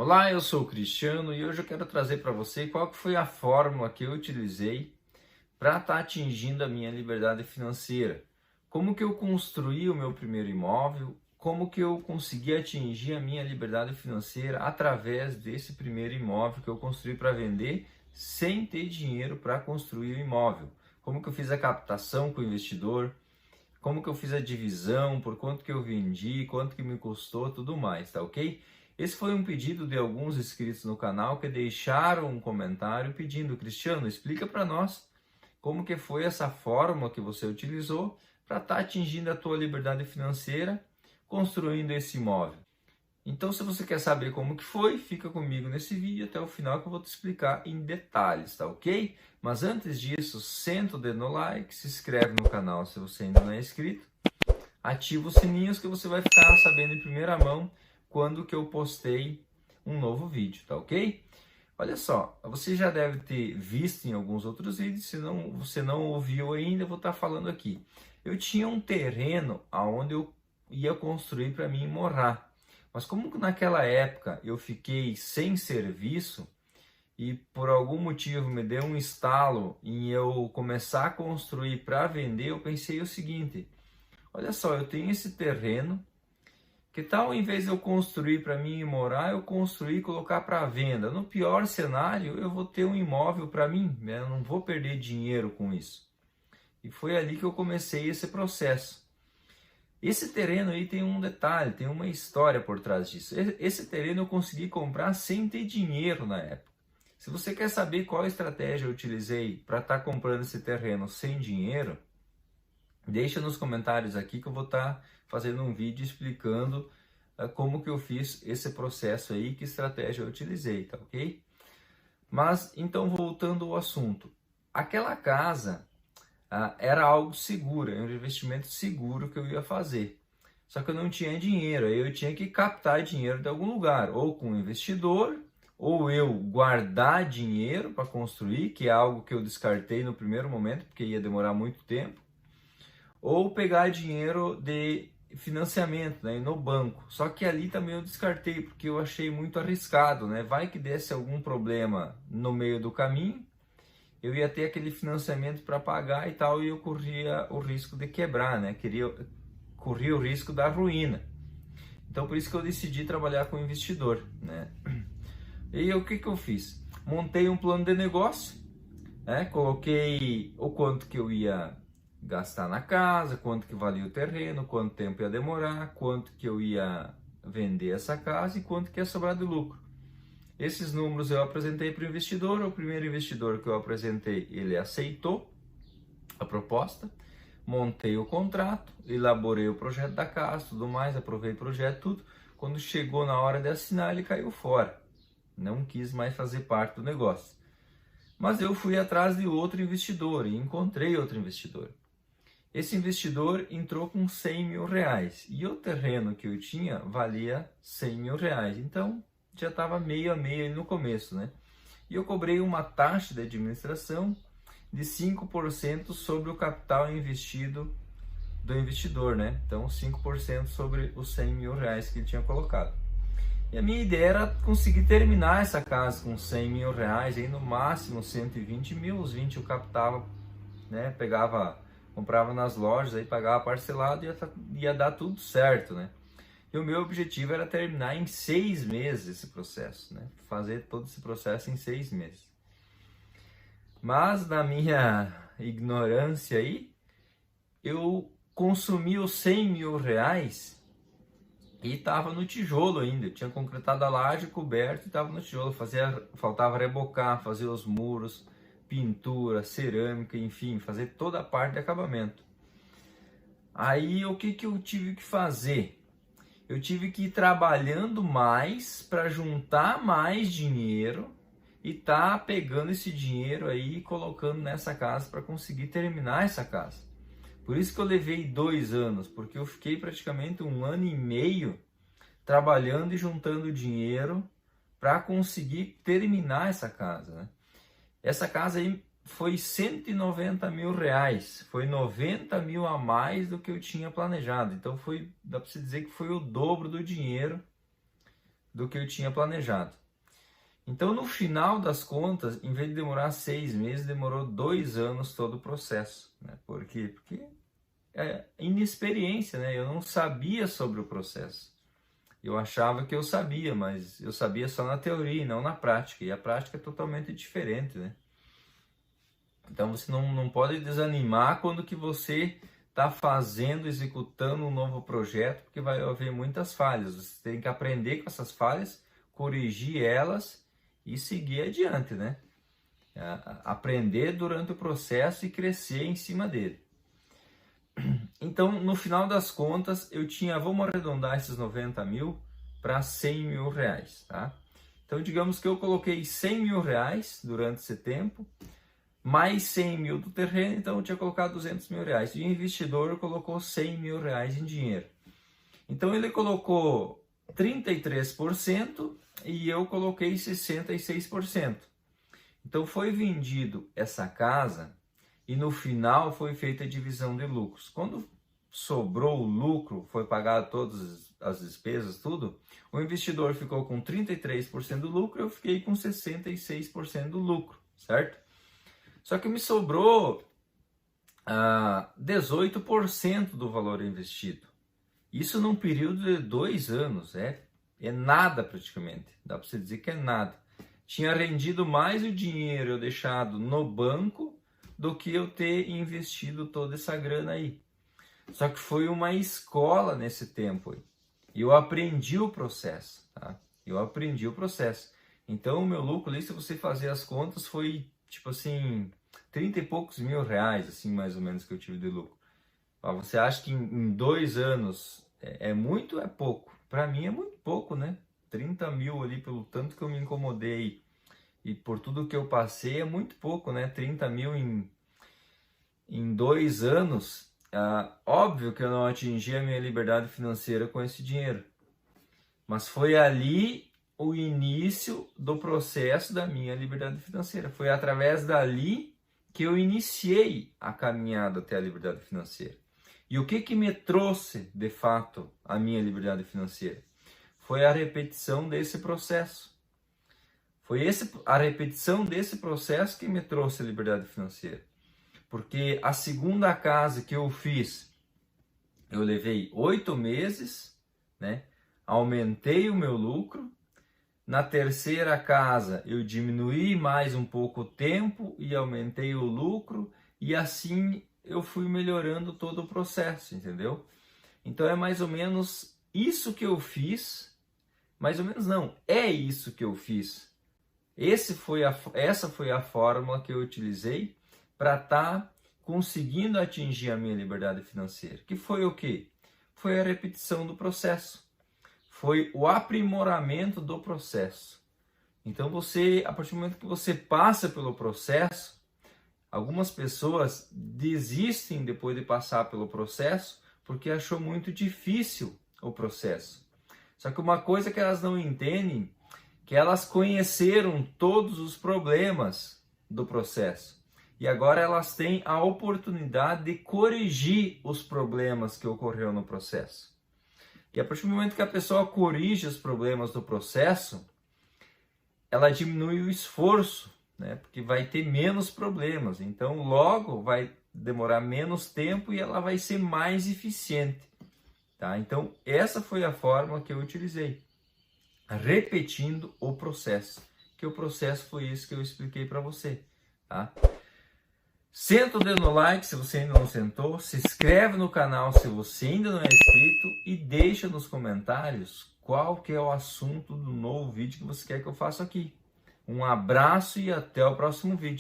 Olá, eu sou o Cristiano e hoje eu quero trazer para você qual que foi a fórmula que eu utilizei para estar atingindo a minha liberdade financeira. Como que eu construí o meu primeiro imóvel, como que eu consegui atingir a minha liberdade financeira através desse primeiro imóvel que eu construí para vender sem ter dinheiro para construir o imóvel. Como que eu fiz a captação com o investidor, como que eu fiz a divisão, por quanto que eu vendi, quanto que me custou, tudo mais, tá ok? Esse foi um pedido de alguns inscritos no canal que deixaram um comentário pedindo: Cristiano, explica para nós como que foi essa fórmula que você utilizou para estar atingindo a tua liberdade financeira construindo esse imóvel. Então, se você quer saber como que foi, fica comigo nesse vídeo até o final que eu vou te explicar em detalhes, tá ok? Mas antes disso, senta o dedo no like, se inscreve no canal se você ainda não é inscrito, ativa os sininhos que você vai ficar sabendo em primeira mão quando que eu postei um novo vídeo, tá ok? Olha só, você já deve ter visto em alguns outros vídeos, se não, você não ouviu ainda, eu vou estar falando aqui. Eu tinha um terreno onde eu ia construir para mim morar. Mas como naquela época eu fiquei sem serviço e por algum motivo me deu um estalo em eu começar a construir para vender, eu pensei o seguinte: olha só, eu tenho esse terreno, que tal em vez de eu construir para mim morar, eu construir e colocar para venda? No pior cenário, eu vou ter um imóvel para mim, né? Eu não vou perder dinheiro com isso. E foi ali que eu comecei esse processo. Esse terreno aí tem um detalhe, tem uma história por trás disso. Esse terreno eu consegui comprar sem ter dinheiro na época. Se você quer saber qual estratégia eu utilizei para estar comprando esse terreno sem dinheiro, deixa nos comentários aqui que eu vou estar fazendo um vídeo explicando como que eu fiz esse processo aí, que estratégia eu utilizei, tá ok? Mas então, voltando ao assunto, aquela casa era algo seguro, era um investimento seguro que eu ia fazer. Só que eu não tinha dinheiro, aí eu tinha que captar dinheiro de algum lugar, ou com um investidor, ou eu guardar dinheiro para construir, que é algo que eu descartei no primeiro momento, porque ia demorar muito tempo, ou pegar dinheiro de financiamento, né, no banco. Só que ali também eu descartei, porque eu achei muito arriscado, né? Vai que desse algum problema no meio do caminho, eu ia ter aquele financiamento para pagar e tal, e eu corria o risco de quebrar, né? Corria o risco da ruína. Então, por isso que eu decidi trabalhar com investidor, né? E o que que eu fiz? Montei um plano de negócio, né? Coloquei o quanto que eu ia gastar na casa, quanto que valia o terreno, quanto tempo ia demorar, quanto que eu ia vender essa casa e quanto que ia sobrar de lucro. Esses números eu apresentei para o investidor. O primeiro investidor que eu apresentei, ele aceitou a proposta, montei o contrato, elaborei o projeto da casa, tudo mais, aprovei o projeto, tudo. Quando chegou na hora de assinar, ele caiu fora, não quis mais fazer parte do negócio. Mas eu fui atrás de outro investidor e encontrei outro investidor. Esse investidor entrou com 100 mil reais e o terreno que eu tinha valia 100 mil reais. Então, já estava meio a meio no começo, né? E eu cobrei uma taxa de administração de 5% sobre o capital investido do investidor, né? Então, 5% sobre os 100 mil reais que ele tinha colocado. E a minha ideia era conseguir terminar essa casa com 100 mil reais, aí no máximo 120 mil, os 20 eu captava, né? Comprava nas lojas, aí pagava parcelado e ia dar tudo certo, né? E o meu objetivo era terminar em 6 meses esse processo, né? Fazer todo esse processo em 6 meses. Mas na minha ignorância aí, eu consumi os 100 mil reais e estava no tijolo ainda. Eu tinha concretado a laje, coberto e estava no tijolo. Faltava rebocar, fazer os muros, pintura, cerâmica, enfim, fazer toda a parte de acabamento. Aí o que eu tive que fazer? Eu tive que ir trabalhando mais para juntar mais dinheiro e tá pegando esse dinheiro aí e colocando nessa casa para conseguir terminar essa casa. Por isso que eu levei 2 anos, porque eu fiquei praticamente 1 ano e meio trabalhando e juntando dinheiro para conseguir terminar essa casa, né? Essa casa aí foi 190 mil reais, foi 90 mil a mais do que eu tinha planejado. Então dá para se dizer que foi o dobro do dinheiro do que eu tinha planejado. Então, no final das contas, em vez de demorar 6 meses, demorou 2 anos todo o processo, né? Por quê? Porque é inexperiência, né? Eu não sabia sobre o processo. Eu achava que eu sabia, mas eu sabia só na teoria e não na prática. E a prática é totalmente diferente, né? Então você não pode desanimar quando que você está fazendo, executando um novo projeto, porque vai haver muitas falhas. Você tem que aprender com essas falhas, corrigir elas e seguir adiante, né? Aprender durante o processo e crescer em cima dele. Então, no final das contas, eu tinha, vamos arredondar esses 90 mil para 100 mil reais, tá? Então, digamos que eu coloquei 100 mil reais durante esse tempo, mais 100 mil do terreno, então eu tinha colocado 200 mil reais. E o investidor colocou 100 mil reais em dinheiro. Então, ele colocou 33% e eu coloquei 66%. Então, foi vendido essa casa e no final foi feita a divisão de lucros. Quando sobrou o lucro, foi pagado todas as despesas, tudo, o investidor ficou com 33% do lucro, eu fiquei com 66% do lucro, certo? Só que me sobrou 18% do valor investido. Isso num período de 2 anos, é nada praticamente, dá para você dizer que é nada. Tinha rendido mais o dinheiro eu deixado no banco do que eu ter investido toda essa grana aí. Só que foi uma escola nesse tempo aí. E eu aprendi o processo, tá? Eu aprendi o processo. Então o meu lucro ali, se você fazer as contas, foi tipo assim, 30 e poucos mil reais, assim, mais ou menos, que eu tive de lucro. Você acha que em 2 anos é muito ou é pouco? Para mim é muito pouco, né? 30 mil ali, pelo tanto que eu me incomodei e por tudo que eu passei, é muito pouco, né? 30 mil em 2 anos. Óbvio que eu não atingi a minha liberdade financeira com esse dinheiro. Mas foi ali o início do processo da minha liberdade financeira. Foi através dali que eu iniciei a caminhada até a liberdade financeira. E o que me trouxe, de fato, a minha liberdade financeira? Foi a repetição desse processo. Foi a repetição desse processo que me trouxe a liberdade financeira. Porque a segunda casa que eu fiz, eu levei 8 meses, né? Aumentei o meu lucro. Na terceira casa, eu diminuí mais um pouco o tempo e aumentei o lucro. E assim eu fui melhorando todo o processo, entendeu? Então é mais ou menos isso que eu fiz. Mais ou menos não, é isso que eu fiz. Essa foi a fórmula que eu utilizei para estar conseguindo atingir a minha liberdade financeira. Que foi o quê? Foi a repetição do processo. Foi o aprimoramento do processo. Então a partir do momento que você passa pelo processo, algumas pessoas desistem depois de passar pelo processo porque achou muito difícil o processo. Só que uma coisa que elas não entendem, que elas conheceram todos os problemas do processo. E agora elas têm a oportunidade de corrigir os problemas que ocorreram no processo. E a partir do momento que a pessoa corrige os problemas do processo, ela diminui o esforço, né? Porque vai ter menos problemas. Então, logo vai demorar menos tempo e ela vai ser mais eficiente. Tá? Então, essa foi a fórmula que eu utilizei. Repetindo o processo. Que o processo foi esse que eu expliquei para você. Tá? Senta o dedo no like se você ainda não sentou. Se inscreve no canal se você ainda não é inscrito. E deixa nos comentários qual que é o assunto do novo vídeo que você quer que eu faça aqui. Um abraço e até o próximo vídeo.